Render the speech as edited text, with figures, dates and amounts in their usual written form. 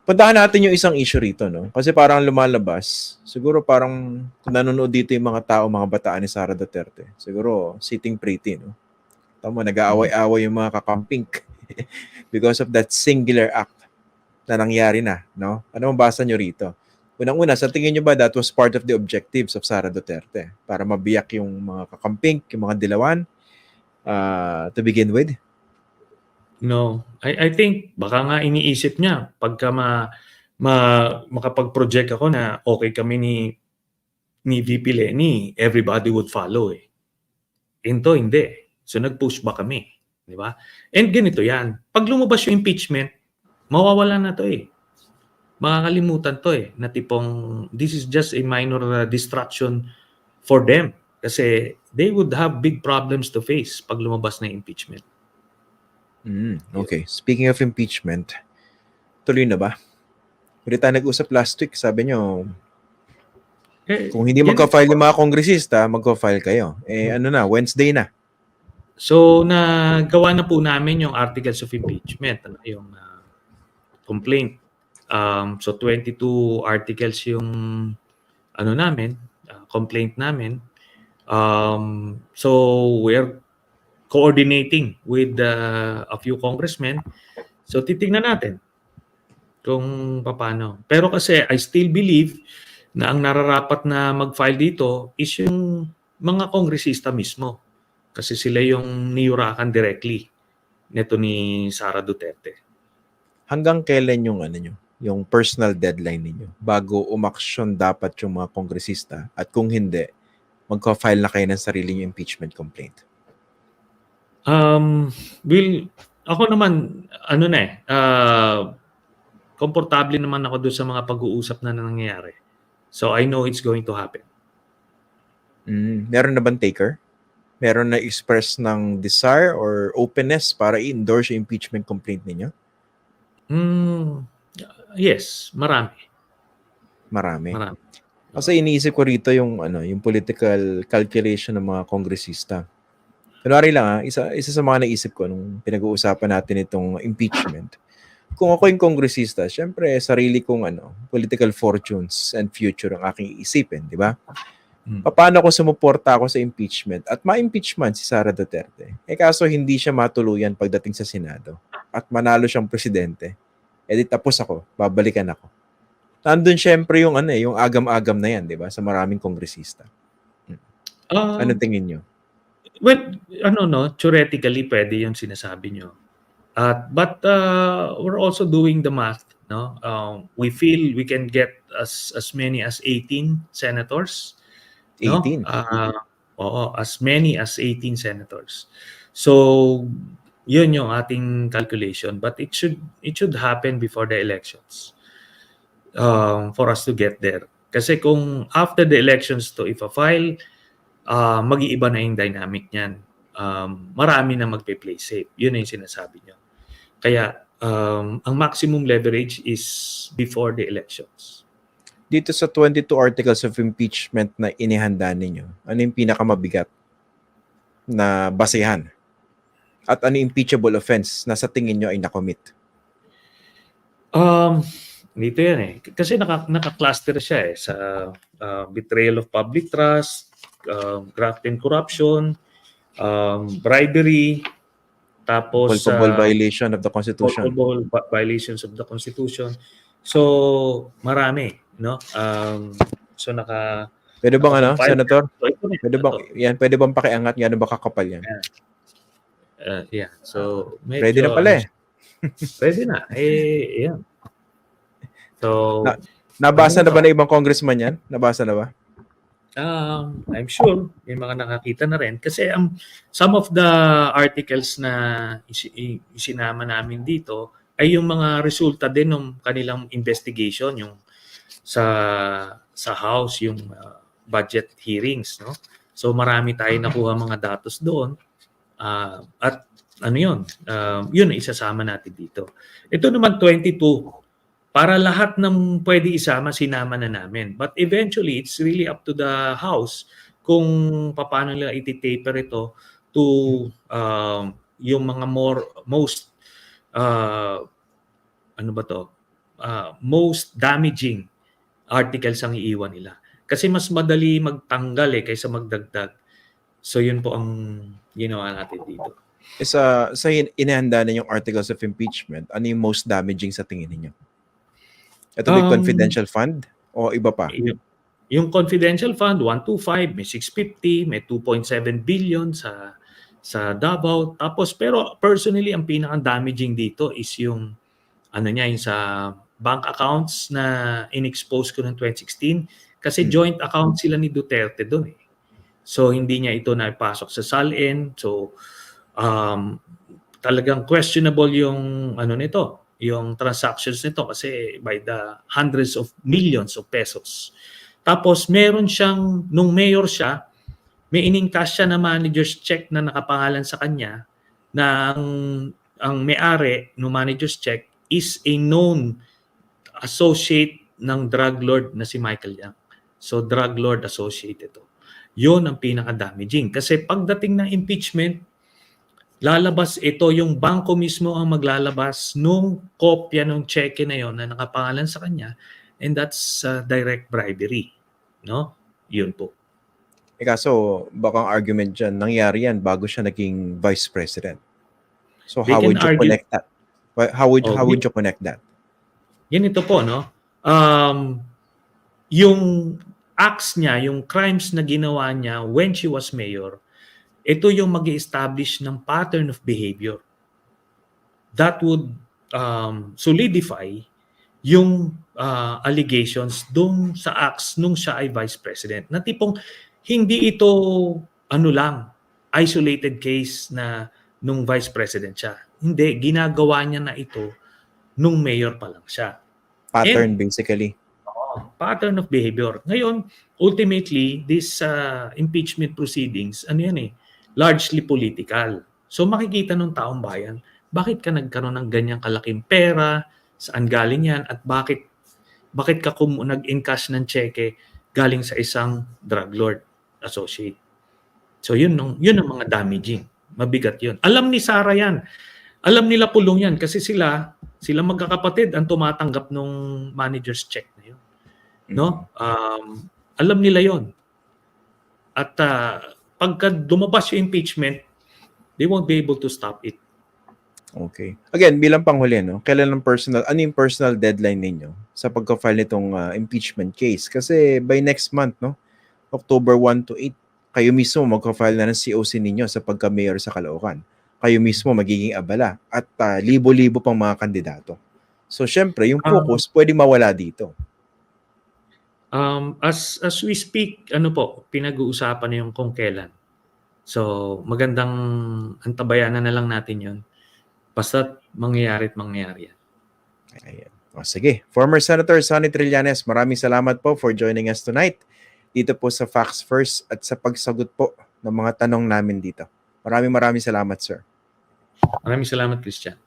puntahan natin yung isang issue rito, no? Kasi parang lumalabas, siguro parang kung nanonood dito yung mga tao, mga bataan ni Sara Duterte, siguro sitting pretty, no? Tama, nag-aaway-aaway yung mga kakamping because of that singular act na nangyari na, no? Ano ang basa nyo rito? Unang-una, sa tingin nyo ba that was part of the objectives of Sara Duterte? Para mabiyak yung mga kakamping, yung mga dilawan, to begin with? No. I think baka nga iniisip niya pagka makapag-project ako na okay kami ni VP Lenny, everybody would follow eh. Into hindi. So nag-push back kami, di ba? And ganito 'yan. Pag lumabas yung impeachment, mawawala na 'to eh. Makakalimutan 'to eh, na tipong this is just a minor distraction for them kasi they would have big problems to face pag lumabas na yung impeachment. Okay. Speaking of impeachment, tuloy na ba? Hindi tayo nag-usap last week, sabi nyo, kung hindi magka-file yung mga kongresista, magka-file kayo. Ano na, Wednesday na. So, nagawa na po namin yung articles of impeachment, yung complaint. So, 22 articles yung complaint namin. So, we're coordinating with a few congressmen. So, titignan natin kung paano. Pero kasi I still believe na ang nararapat na mag-file dito is yung mga kongresista mismo. Kasi sila yung niyurakan directly nito ni Sara Duterte. Hanggang kailan yung personal deadline ninyo bago umaksyon dapat yung mga kongresista at kung hindi, magka-file na kayo ng sarili yung impeachment complaint? Well, ako naman, komportable naman ako doon sa mga pag-uusap na nangyayari. So, I know it's going to happen. Meron na bang taker? Meron na express ng desire or openness para i-endorse yung impeachment complaint ninyo? Yes, marami. Kasi iniisip ko rito yung political calculation ng mga kongresista. Kunwari lang isa sa mga naisip ko nung pinag-uusapan natin itong impeachment. Kung ako yung kongresista, syempre sarili kong political fortunes and future ang aking iisipin, di ba? Paano ko sumuporta ako sa impeachment at ma-impeach man si Sara Duterte? Kaso hindi siya matuluyan pagdating sa Senado at manalo siyang presidente. Di tapos ako, babalikan ako. Nandun syempre yung yung agam-agam na yan, di ba? Sa maraming kongresista. Ano tingin nyo? Well, theoretically pwede yung sinasabi nyo. But we're also doing the math, no? We feel we can get as many as 18 senators. 18? No? As many as 18 senators. So, yun yung ating calculation. But it should happen before the elections for us to get there. Kasi kung after the elections to if a file, mag-iiba na yung dynamic niyan. Marami na magpe-play safe. Yun na yung sinasabi niyo. Kaya, ang maximum leverage is before the elections. Dito sa 22 articles of impeachment na inihanda ninyo, ano yung pinakamabigat na basehan? At ano yung impeachable offense na sa tingin nyo ay nakomit? Dito yan eh. Kasi naka-cluster siya sa betrayal of public trust, graft and corruption, bribery, tapos culpable violation of the Constitution. Culpable violations of the Constitution. So, marami, no? So Pwede bang Senator? Pwede bang pakiangat gaano ba kakapal yan? Yeah. So, pwede na pala eh. Pwede na. Yan. So, nabasa na ba na ibang congressman yan? Nabasa na ba? I'm sure may mga nakakita na rin kasi some of the articles na isinama namin dito ay yung mga resulta din ng kanilang investigation, yung sa House, yung budget hearings, no? So marami tayong nakuha mga datos doon at yun isasama natin dito. Ito naman 22. Para lahat ng pwede isama, sinama na namin. But eventually, it's really up to the House kung paano nila iti-taper ito to yung mga most most damaging articles ang iiwan nila. Kasi mas madali magtanggal kaysa magdagdag. So yun po ang ginawa natin dito. Sa inihanda na yung articles of impeachment, ano yung most damaging sa tingin ninyo? Ito ba yung confidential fund o iba pa? Yung confidential fund, 125, may 650, may 2.7 billion sa Davao. Tapos, pero personally, ang pinaka-damaging dito is yung yung sa bank accounts na in-expose ko noong 2016 kasi joint account sila ni Duterte doon So, hindi niya ito naipasok sa SALN. So, talagang questionable yung nito, yung transactions nito kasi by the hundreds of millions of pesos. Tapos, meron siyang, nung mayor siya, may in-encash siya na manager's check na nakapangalan sa kanya na ang may-ari ng manager's check is a known associate ng drug lord na si Michael Yang. So, drug lord associate ito. Yun ang pinaka-damaging. Kasi pagdating ng impeachment, lalabas ito, yung bangko mismo ang maglalabas nung kopya ng cheque na yon na nakapangalan sa kanya, and that's direct bribery. No? Yun po. Kaso, baka ang argument dyan, nangyari yan bago siya naging vice president. So, how would you connect that? How would you connect that? Ganito po, no? Yung acts niya, yung crimes na ginawa niya when she was mayor, ito yung mag-establish ng pattern of behavior. That would solidify yung allegations dun sa acts nung siya ay vice president. Na tipong hindi ito isolated case na nung vice president siya. Hindi, ginagawa niya na ito nung mayor pa lang siya. Pattern basically. Pattern of behavior. Ngayon, ultimately, this impeachment proceedings, largely political. So makikita ng taong bayan, bakit ka nagkaroon ng ganyang kalaking pera, saan galing yan, at bakit ka nag-encash ng cheque galing sa isang drug lord associate. So yun ang mga damaging. Mabigat yun. Alam ni Sara yan. Alam nila Pulong yan kasi sila magkakapatid ang tumatanggap ng manager's check na yun. No? Alam nila yon. At pagka lumabas yung impeachment, they won't be able to stop it. Okay. Again, bilang panghuli, kailan ano yung personal deadline ninyo sa pagka-file nitong impeachment case? Kasi by next month, October 1 to 8, kayo mismo magka-file na ng COC ninyo sa pagka-mayor sa Caloocan. Kayo mismo magiging abala at libo-libo pang mga kandidato. So, syempre, yung focus pwede mawala dito. As we speak, pinag-uusapan na yung kung kailan. So, magandang antabayanan na lang natin yun. Basta't mangyayari yan. Ayan. Sige. Former Senator Sonny Trillanes, maraming salamat po for joining us tonight dito po sa Facts First at sa pagsagot po ng mga tanong namin dito. Maraming salamat, sir. Maraming salamat, Christian.